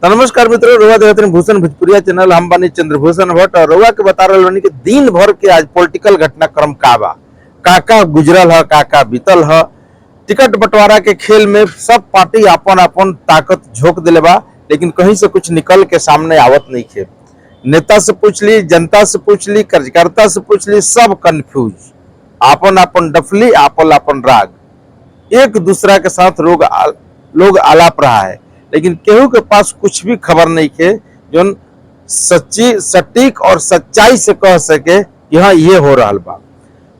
तो नमस्कार मित्रों, रउआ देखत भूषण भोजपुरिया चैनल। हम बानी चंद्रभूषण भट्ट और रउआ के बता रहल बानी कि दिन भर के आज पॉलिटिकल घटनाक्रम का बा, का गुजरल है, का बीतल है। टिकट बंटवारा के खेल में सब पार्टी अपन अपन ताकत झोंक दिले बा, लेकिन कहीं से कुछ निकल के सामने आवत नहीं खे। नेता से पूछ ली, जनता से पूछ ली, कार्यकर्ता से पूछ ली, सब कंफ्यूज। आपन आपन डफली, आपन आपन राग, एक दूसरा के साथ लोग आलाप रहा है, लेकिन केहू के पास कुछ भी खबर नहीं के जो सच्ची सटीक और सच्चाई से कह सके कि हाँ ये हो रहा बा।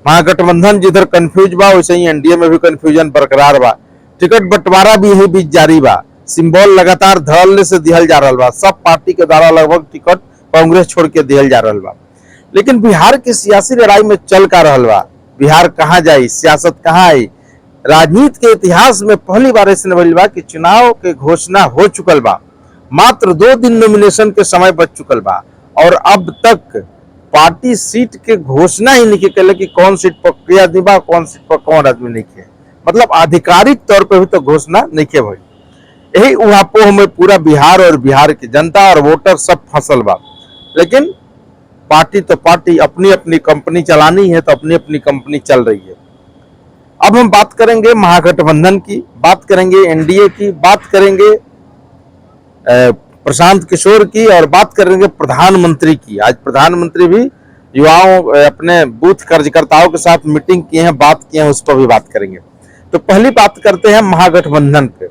महागठबंधन जिधर कंफ्यूज बा, वैसे ही एनडीए में भी कंफ्यूजन बरकरार बा। टिकट बंटवारा भी यही बीच जारी बा। सिंबल लगातार धरले से दिहल जा रहा बा। सब पार्टी के द्वारा लगभग टिकट कांग्रेस छोड़ के दिहल जा रहा बा। लेकिन बिहार की सियासी लड़ाई में चल का रहा बा। बिहार कहाँ जाई, सियासत कहाँ आई। राजनीति के इतिहास में पहली बार ऐसे भइल बा कि चुनाव के घोषणा हो चुकल बा, मात्र 2 दिन नॉमिनेशन के समय बच चुकल बा और अब तक पार्टी सीट के घोषणा ही नहीं के कि कौन सीट पर के आदमी बा, कौन सीट पर कौन आदमी नहीं के। मतलब आधिकारिक तौर पर भी तो घोषणा नहीं के भइल। यही उहापोह में पूरा बिहार और बिहार की जनता और वोटर सब फंसल बा। लेकिन पार्टी तो पार्टी अपनी अपनी कंपनी चलानी है, तो अपनी अपनी कंपनी चल रही है। अब हम बात करेंगे महागठबंधन की, बात करेंगे एनडीए की, बात करेंगे प्रशांत किशोर की और बात करेंगे प्रधानमंत्री की। आज प्रधानमंत्री भी युवाओं अपने बूथ कार्यकर्ताओं के साथ मीटिंग किए हैं, बात किए हैं, उस पर भी बात करेंगे। तो पहली बात करते हैं महागठबंधन पे।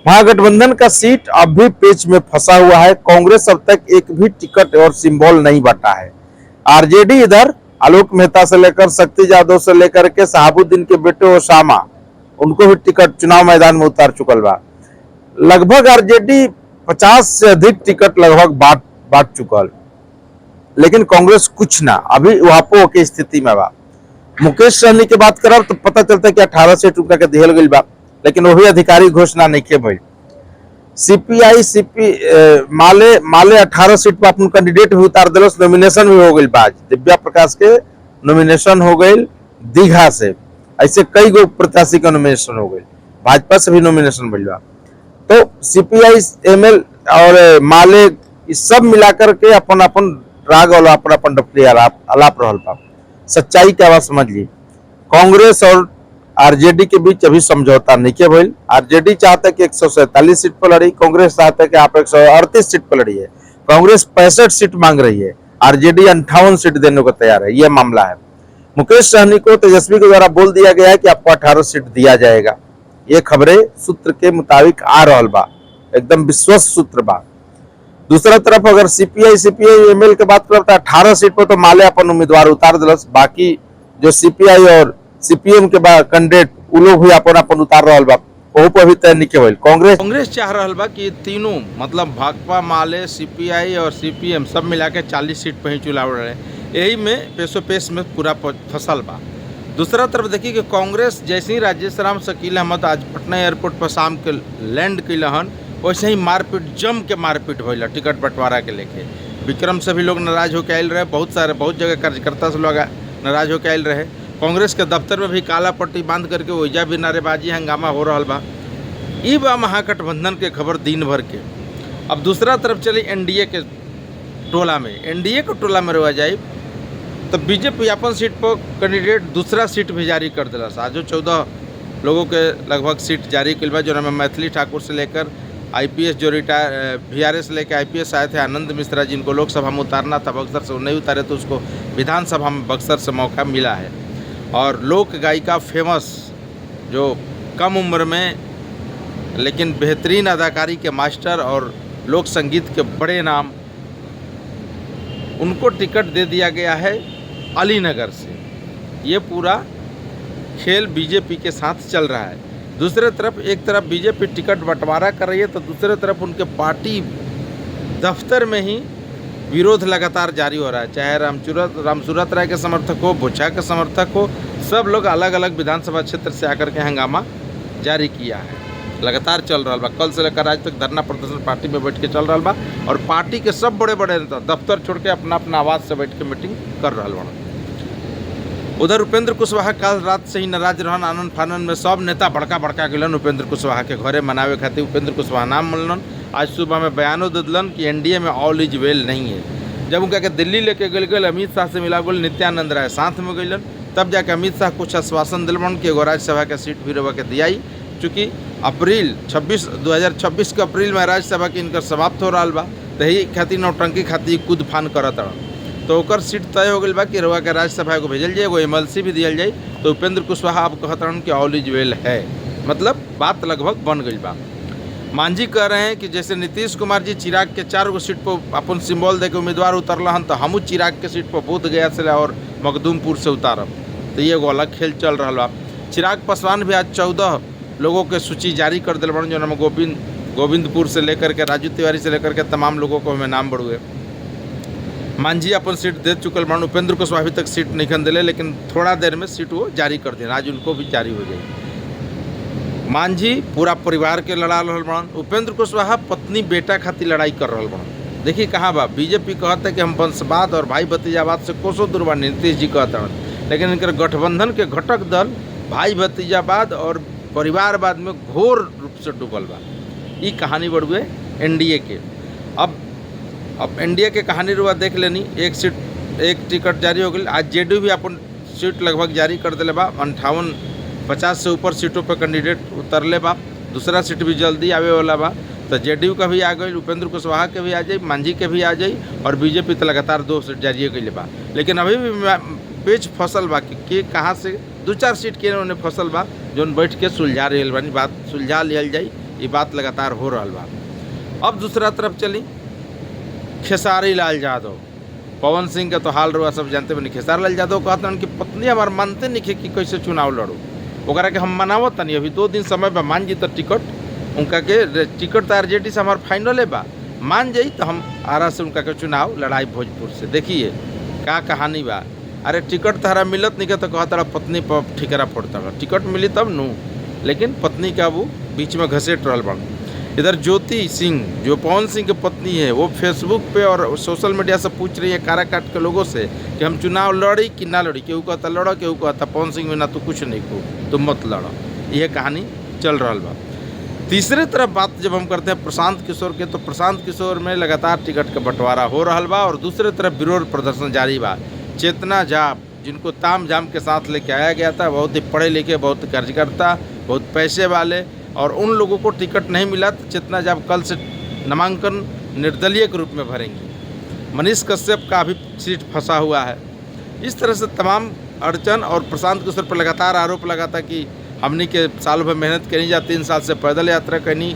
महागठबंधन का सीट अब भी पेच में फंसा हुआ है। कांग्रेस अब तक एक भी टिकट और सिंबल नहीं बटा है। आरजेडी इधर आलोक मेहता से लेकर शक्ति यादव से लेकर के शहाबुद्दीन के बेटे ओसामा, उनको भी टिकट चुनाव मैदान में उतार चुकल बा। लगभग आरजेडी 50 से अधिक टिकट लगभग बांट चुकल, लेकिन कांग्रेस कुछ ना, अभी वहापो के स्थिति में बा। मुकेश सहनी की बात करब तो पता चलता है कि 18 सीट उनका के दिहल गई बा, लेकिन वही आधिकारिक घोषणा नहीं के भइल। सीपीआई माले 18 सीट पर अपन कैंडिडेट भी उतार दिलस, नॉमिनेशन भी हो गई। आज दिव्या प्रकाश के नॉमिनेशन हो गई दीघा से, ऐसे कई गो प्रत्याशी का नॉमिनेशन हो गई, भाजपा से भी नॉमिनेशन भइल बा। तो सीपीआई एमएल और माले सब मिलाकर के अपन अपन राग और अपन अपन डपली आलाप रहल बा। सच्चाई क्या बात समझ ली। कांग्रेस और आरजेडी के बीच अभी समझौता नहीं के भइल। आरजेडी चाहता है कि 147 सीट पर लड़ी, कांग्रेस चाहता है कि आप 138 सीट पर लड़ी है। कांग्रेस 65 सीट मांग रही है, आरजेडी 58 सीट देने को तैयार है। यह मामला है। मुकेश सहनी को तेजस्वी के द्वारा बोल दिया गया है कि आपको 18 सीट दिया जाएगा। ये खबरें सूत्र के मुताबिक आ रहल बा, एकदम विश्वस्त सूत्र बा। दूसरा तरफ अगर सीपीआई एमएल के बात करता है 18 सीट पर, तो माले अपन उम्मीदवार उतार दिलस। बाकी जो सीपीआई और सीपीएम के कैंडिडेट उ लोग भी अपन अपन उतार रहल बा, ओहू पर भी तय नहीं के भइल। कांग्रेस चाह रहल बा कि तीनों मतलब भाकपा, माले, सीपीआई और सीपीएम सब मिला के 40 सीट पर ही चुनाव लड़े। यही में पेशो पेश में पूरा फसल बा। दूसरा तरफ देखिए कि कांग्रेस जैसे ही राजेश राम शकील अहमद आज पटना एयरपोर्ट पर शाम के लैंड कैलहन, वैसे ही मारपीट जम के मारपीट भइल टिकट बंटवारा के लेके। विक्रम से भी लोग नाराज होकर आयल रहे, बहुत जगह कार्यकर्ता से लोग नाराज होकर आयल रहे। कांग्रेस के दफ्तर में भी काला पट्टी बांध करके वैजा भी नारेबाजी हंगामा हो रहा बा। ई बा महागठबंधन के खबर दिन भर के। अब दूसरा तरफ चली एनडीए के टोला में। एनडीए के टोला में रह जाए तो बीजेपी अपन सीट पर कैंडिडेट दूसरा सीट भी जारी कर दिलस। आज 14 लोगों के लगभग सीट जारी कल बा, जो में मैथिली ठाकुर से लेकर आईपीएस जो रिटायर वीआरएस से लेकर आईपीएस आए थे आनंद मिश्रा, जिनको लोकसभा में उतारना था बक्सर से, वो नहीं उतारे तो उसको विधानसभा में बक्सर से मौका मिला है। और लोक गायिका फेमस, जो कम उम्र में लेकिन बेहतरीन अदाकारी के मास्टर और लोक संगीत के बड़े नाम, उनको टिकट दे दिया गया है अलीनगर से। ये पूरा खेल बीजेपी के साथ चल रहा है। दूसरे तरफ एक तरफ बीजेपी टिकट बंटवारा कर रही है, तो दूसरे तरफ उनके पार्टी दफ्तर में ही विरोध लगातार जारी हो रहा है। चाहे रामसूरत राय के समर्थक हो, बुच्चा के समर्थक हो, सब लोग अलग अलग विधानसभा क्षेत्र से आकर के हंगामा जारी किया है। लगातार चल रहा बा। कल से लेकर आज तक धरना प्रदर्शन पार्टी में बैठ के चल रहा बा और पार्टी के सब बड़े बड़े नेता दफ्तर छोड़ के अपना अपना आवास से बैठ के मीटिंग कर रहा बा। उधर उपेंद्र कुशवाहा कल रात से ही नाराज रहन, आनंद फानन में सब नेता बड़का बड़का गेलन उपेंद्र कुशवाहा के घरे मनावे खातिर। उपेंद्र कुशवाहा नाम मनलन, आज सुबह में बयानों दे दिलन कि एनडीए में ऑल इज वेल नहीं है। जब उनका के दिल्ली लेके गल अमित शाह से मिला गल, नित्यानंद राय साथ में गलन, तब जाके अमित शाह कुछ आश्वासन दिलवन कि एगो राज्यसभा के सीट भी रवा के दियाई। चूँकि अप्रैल 2026 के अप्रैल में राज्यसभा के इनकर समाप्त हो रहा बा, तो यही खातिर नौटंकी खातिर कूद फान करत रहन। तो ओकर सीट तय हो गई बा कि रवा के राज्यसभा को भेजल जाए, एगो एमएलसी भी दियल जाए। तो उपेंद्र कुशवाहा अब कहत रहन कि ऑल इज वेल है, मतलब बात लगभग बन गई बा। मांझी कह रहे हैं कि जैसे नीतीश कुमार जी चिराग के 4 गो सीट पर अपन सिंबल दे के उम्मीदवार उतरल हन, तो हमू चिराग के सीट पर बोध गया से और मखदूमपुर से उतारब। तो ये एगो अलग खेल चल रहा बा। चिराग पासवान भी आज 14 लोगों के सूची जारी कर दिल बन, जो नाम गोविंदपुर से लेकर के राजू तिवारी से लेकर के तमाम लोगों को हमें नाम बढ़ुए। मांझी अपन सीट दे चुकल बन, उपेंद्र कुशवाहा अभी तक सीट नहीं खन दिले, लेकिन थोड़ा देर में सीट वो जारी कर दें, आज उनको भी जारी हो जाए। मांझी पूरा परिवार के लड़ा रहा बन, उपेंद्र कुशवाहा पत्नी बेटा खातिर लड़ाई कर रहा बन। देखिए कहाँ बा, बीजेपी कहता है कि हम वंशवाद और भाई भतीजावाद से कोसों दूर बा, नीतीश जी कहता हैं, लेकिन इनकर गठबंधन के घटक दल भाई भतीजावाद और परिवारवाद में घोर रूप से डूबल बा। ये कहानी बढ़ुए एनडीए के। अब एनडीए के कहानी रुआ देख लेनी, एक टिकट जारी हो गई। आज जेडीयू भी अपन सीट लगभग जारी कर दिले बा, 58-50 से ऊपर सीटों पर कैंडिडेट उतरले बा। दूसरा सीट भी जल्दी आवे वाला बा, तो जेडीयू का भी आ गई, उपेंद्र कुशवाहा के भी आ जाए, मांझी के भी आ जाए, और बीजेपी तो लगातार 2 सीट जारी गई बा। लेकिन अभी भी पेच फसल बा कि कहाँ से 2-4 सीट के उन्हें फसल बा, जो बैठ के सुलझा रही बानी, बात सुलझा लियल जाए, ये बात लगातार हो रहा बा। अब दूसरा तरफ चली, खेसारी लाल यादव, पवन सिंह का तो हाल रुआ सब जानते बनी। खेसारी लाल यादव कहते हैं कि पत्नी हमार मानते नहीं कि कैसे चुनाव लड़ू, ओकरा के हम मनावत नहीं। अभी 2 दिन समय बा, मान जी तो टिकट उनका के टिकट तो आरजेडी से हमार फाइनल है बा, मान जाई तो हम आरा से उनका के चुनाव लड़ाई भोजपुर से। देखिए का कहानी बा, अरे टिकट तहरा मिलत नहीं के तो कहता पत्नी पर ठिकरा फोड़ता, टिकट मिली तब नू, लेकिन पत्नी का वो बीच में घसेट रहल बन। इधर ज्योति सिंह जो पवन सिंह की पत्नी है, वो फेसबुक पे और सोशल मीडिया से पूछ रही है काराकाट के लोगों से कि हम चुनाव लड़ी कि ना लड़ी। केहू कहता लड़ो, केहू कहता पवन सिंह में ना तो कुछ नहीं को, तुम मत लड़ो। यह कहानी चल रहा बा। तीसरे तरफ बात जब हम करते हैं प्रशांत किशोर के, तो प्रशांत किशोर में लगातार टिकट का बंटवारा हो रहा बा, और दूसरे तरफ विरोध प्रदर्शन जारी बा। चेतना जाप जिनको ताम झाम के साथ लेके आया गया था, बहुत ही पढ़े लिखे, बहुत कार्यकर्ता, बहुत पैसे वाले, और उन लोगों को टिकट नहीं मिला, तो चेतना जाप कल से नामांकन निर्दलीय के रूप में भरेंगी। मनीष कश्यप का भी सीट फंसा हुआ है। इस तरह से तमाम अड़चन, और प्रशांत किशोर पर लगातार आरोप लगाता कि हमने के साल भर मेहनत करी जा, 3 साल से पैदल यात्रा करनी,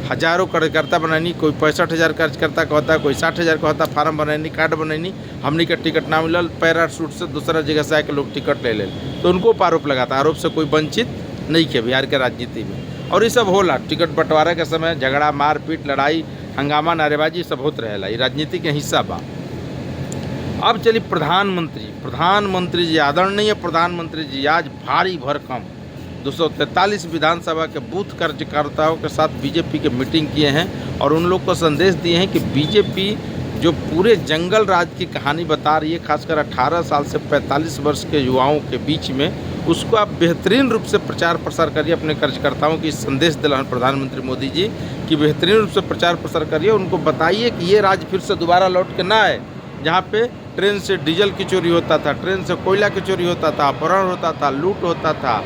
हजारों कार्यकर्ता बनानी, कोई 65,000 कार्यकर्ता कहता, कोई 60,000 कहता, फार्म बनानी, कार्ड बनानी, हमने का टिकट ना मिलल, पैराशूट से दूसरा जगह से आके लोग टिकट ले ले, तो उनको आरोप लगाता। आरोप से कोई वंचित नहीं किया बिहार के राजनीति में। और ये सब होला टिकट बंटवारा के समय, झगड़ा, मारपीट, लड़ाई, हंगामा, नारेबाजी सब होते रहेला, ये राजनीति के हिस्सा बा। अब चली प्रधानमंत्री जी, आदरणीय प्रधानमंत्री जी आज भारी भरकम 243 विधानसभा के बूथ कार्यकर्ताओं के साथ बीजेपी के मीटिंग किए हैं, और उन लोग को संदेश दिए हैं कि बीजेपी जो पूरे जंगल राज की कहानी बता रही है, खासकर 18 साल से 45 वर्ष के युवाओं के बीच में, उसको आप बेहतरीन रूप से प्रचार प्रसार करिए। अपने कार्यकर्ताओं की संदेश दिला प्रधानमंत्री मोदी जी कि बेहतरीन रूप से प्रचार प्रसार करिए, उनको बताइए कि ये राज फिर से दोबारा लौट के ना आए, जहाँ पे ट्रेन से डीजल की चोरी होता था, ट्रेन से कोयला की चोरी होता था, अपहरण होता था, लूट होता था,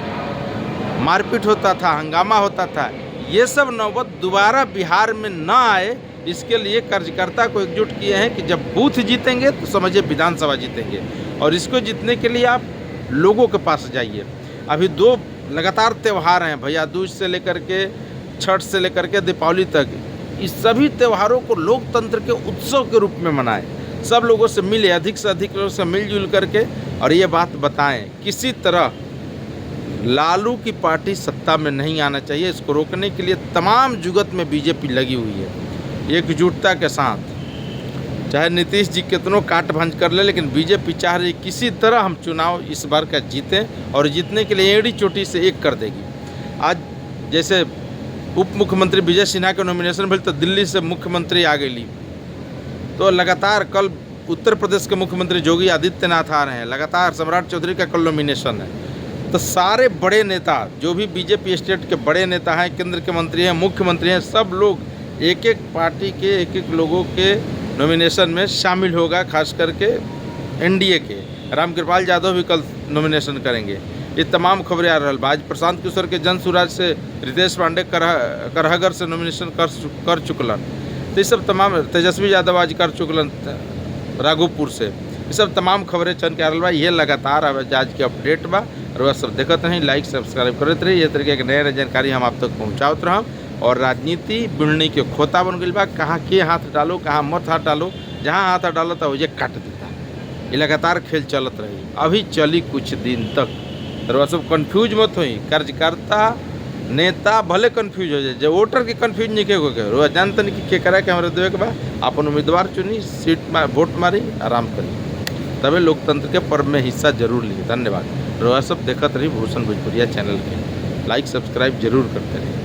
मारपीट होता था, हंगामा होता था। ये सब नौबत दोबारा बिहार में ना आए, इसके लिए कार्यकर्ता को एकजुट किए हैं कि जब बूथ जीतेंगे तो समझिए विधानसभा जीतेंगे, और इसको जीतने के लिए आप लोगों के पास जाइए। अभी 2 लगातार त्यौहार हैं, भैया दूज से लेकर के छठ से लेकर के दीपावली तक, इस सभी त्योहारों को लोकतंत्र के उत्सव के रूप में मनाएं। सब लोगों से मिले, अधिक से अधिक लोगों से मिलजुल करके, और ये बात बताएं किसी तरह लालू की पार्टी सत्ता में नहीं आना चाहिए। इसको रोकने के लिए तमाम जुगत में बीजेपी लगी हुई है एकजुटता के साथ। चाहे नीतीश जी कितनों काट भांज कर ले, लेकिन बीजेपी चाह रही किसी तरह हम चुनाव इस बार का जीतें, और जीतने के लिए एड़ी चोटी से एक कर देगी। आज जैसे उप मुख्यमंत्री विजय सिन्हा के नॉमिनेशन भेल तो दिल्ली से मुख्यमंत्री आ गई, तो लगातार कल उत्तर प्रदेश के मुख्यमंत्री योगी आदित्यनाथ आ रहे हैं, लगातार सम्राट चौधरी का कल नॉमिनेशन है। तो सारे बड़े नेता जो भी बीजेपी स्टेट के बड़े नेता हैं, केंद्र के मंत्री हैं, मुख्यमंत्री हैं, सब लोग एक एक पार्टी के एक एक लोगों के नॉमिनेशन में शामिल होगा। खास करके एनडीए के रामकृपाल यादव भी कल नॉमिनेशन करेंगे। ये तमाम खबरें आ रही। आज प्रशांत किशोर के जन सुराज से रितेश पांडे करहगर से नॉमिनेशन कर चुकलन। तो ये सब तमाम तेजस्वी यादव आज कर चुकलन राघोपुर से। ये सब तमाम खबरें चल के आ रहा बा। ये लगातार आज के अपडेट बा और वह सब देखते रही, लाइक सब्सक्राइब करते रही। ये तरीके के नए जानकारी हम आप तक पहुँचाते रहम। और राजनीति बिड़नी के खोता बन गई बा, कहाँ के हाथ डालो कहाँ मत हाथ डालो, जहाँ हाथ डालो तो वही काट देता। ये लगातार खेल चलत रही, अभी चली कुछ दिन तक। तो सब कन्फ्यूज मत होई, कार्यकर्ता नेता भले कन्फ्यूज हो जाए, जब वोटर के कन्फ्यूज नहीं के हो जानते नहीं कि करा के हमारे देवे के बाद अपन उम्मीदवार चुनी, सीट में वोट मारी, आराम करी, तबे लोकतंत्र के पर्व में हिस्सा जरूर लिए। धन्यवाद। रोआ सब देखते रही भूषण भोजपुरिया चैनल के, लाइक सब्सक्राइब जरूर करते रहिए।